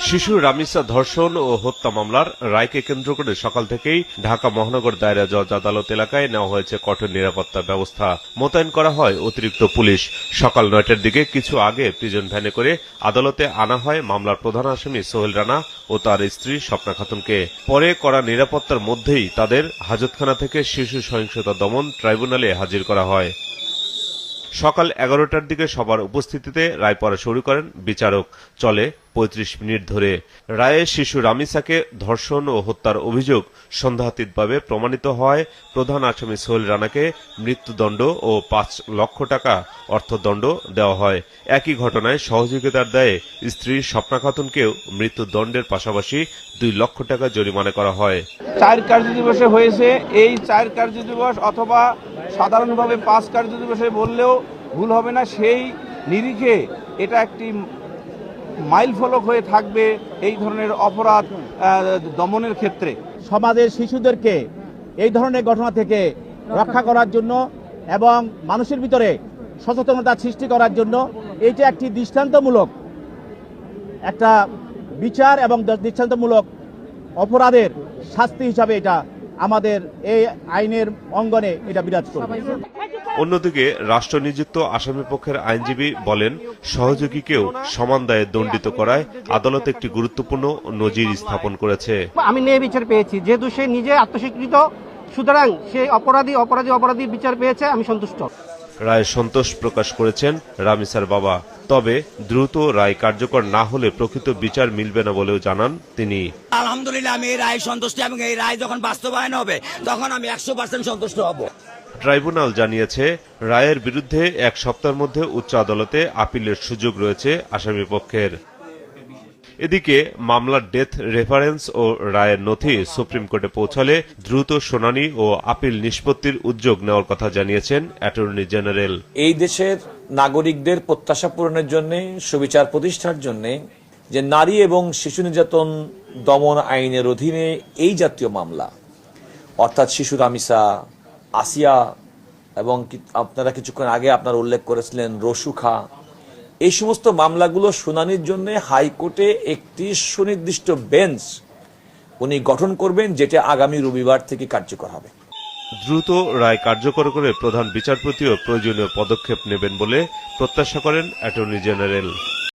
শিশু রামিসা ধর্ষণ ও হত্যা মামলার রায়কে কেন্দ্র করে সকাল থেকেই ঢাকা মহানগর দায়রা জজ আদালত এলাকায় নেওয়া হয়েছে কঠোর নিরাপত্তা ব্যবস্থা। মোতায়েন করা হয় অতিরিক্ত পুলিশ। সকাল ৯টার দিকে কিছু আগে প্রিজন ভ্যানে করে আদালতে আনা হয় মামলার প্রধান আসামি সোহেল রানা ও তার স্ত্রী স্বপ্না খাতুনকে। পরে করা নিরাপত্তার মধ্যেই তাদের হাজতখানা থেকে শিশু সহিংসতা দমন ট্রাইব্যুনালে হাজির করা হয়। সকাল ১১টার দিকে সবার উপস্থিতিতে রায় পড়া শুরু করেন বিচারক। চলে ৩৫ মিনিট ধরে। রায়ে শিশু রামিসাকে ধর্ষণ ও হত্যার অভিযোগ সন্দেহাতীতভাবে প্রমাণিত হয় প্রধান আসামি সোহেল রানাকে মৃত্যুদণ্ড ও ৫ লক্ষ টাকা অর্থদণ্ড দেওয়া হয়। একই ঘটনায় সহযোগিতার দায়ে স্ত্রী স্বপ্না খাতুনকেও মৃত্যুদণ্ডের পাশাপাশি ২ লক্ষ টাকা জরিমানা করা হয়। ৪ কার্যদিবসে হয়েছে। এই ৪ কার্যদিবস অথবা সাধারণভাবে ৫ কার্যদিবসে বললেও ভুল হবে না। সেই নিরিখে এটা একটি মাইল ফলক হয়ে থাকবে এই ধরনের অপরাধ দমনের ক্ষেত্রে। সমাজের শিশুদেরকে এই ধরনের ঘটনা থেকে রক্ষা করার জন্য এবং মানুষের ভিতরে সচেতনতা সৃষ্টি করার জন্য এইটা একটি দৃষ্টান্তমূলক একটা বিচার এবং দৃষ্টান্তমূলক অপরাধের শাস্তি হিসাবে এটা আমাদের এই আইনের অঙ্গনে এটা বিরাজ করবে। অন্যদিকে রাষ্ট্রনিযুক্ত আসামিপক্ষের আইনজীবী বলেন, সহযোগীকেও সমান দায়ে দণ্ডিত করায় আদালত একটি গুরুত্বপূর্ণ নজির স্থাপন করেছে। আমি ন্যায় বিচার পেয়েছি, যেহেতু সে নিজে আত্মস্বীকৃত, সুতরাং সে অপরাধী বিচার পেয়েছে, আমি সন্তুষ্ট। রায়ে সন্তোষ প্রকাশ করেছেন রামিসার বাবা। তবে দ্রুত রায় কার্যকর না হলে প্রকৃত বিচার মিলবে না বলেও জানান তিনি। আলহামদুলিল্লাহ, আমি এই রায় সন্তুষ্ট এবং এই রায় যখন বাস্তবায়ন হবে তখন আমি ১০০% সন্তুষ্ট হব। ট্রাইব্যুনাল জানিয়েছে, রায়ের বিরুদ্ধে ১ সপ্তাহের মধ্যে উচ্চ আদালতে আপিলের সুযোগ রয়েছে আসামিপক্ষের। এদিকে মামলার ডেথ রেফারেন্স ও রায়ের নথি সুপ্রিম কোর্টে পৌঁছালে দ্রুত শুনানি ও আপিল নিষ্পত্তির উদ্যোগ নেওয়ার কথা জানিয়েছেন অ্যাটর্নি জেনারেল। এই দেশের নাগরিকদের প্রত্যাশা পূরণের জন্য, সুবিচার প্রতিষ্ঠার জন্য যে নারী এবং শিশু নির্যাতন দমন আইনের অধীনে এই জাতীয় মামলা, অর্থাৎ শিশু রামিসা, আসিয়া এবং আপনারা কিছুক্ষণ আগে আপনারা উল্লেখ করেছিলেন রসুখা, এই সমস্ত মামলাগুলো শুনানির জন্য হাইকোর্টে একটি সুনির্দিষ্ট বেঞ্চ উনি গঠন করবেন, যেটা আগামী রবিবার থেকে কার্যকর হবে। দ্রুত রায় কার্যকর করে প্রধান বিচারপতিও প্রয়োজনীয় পদক্ষেপ নেবেন বলে প্রত্যাশা করেন অ্যাটর্নি জেনারেল।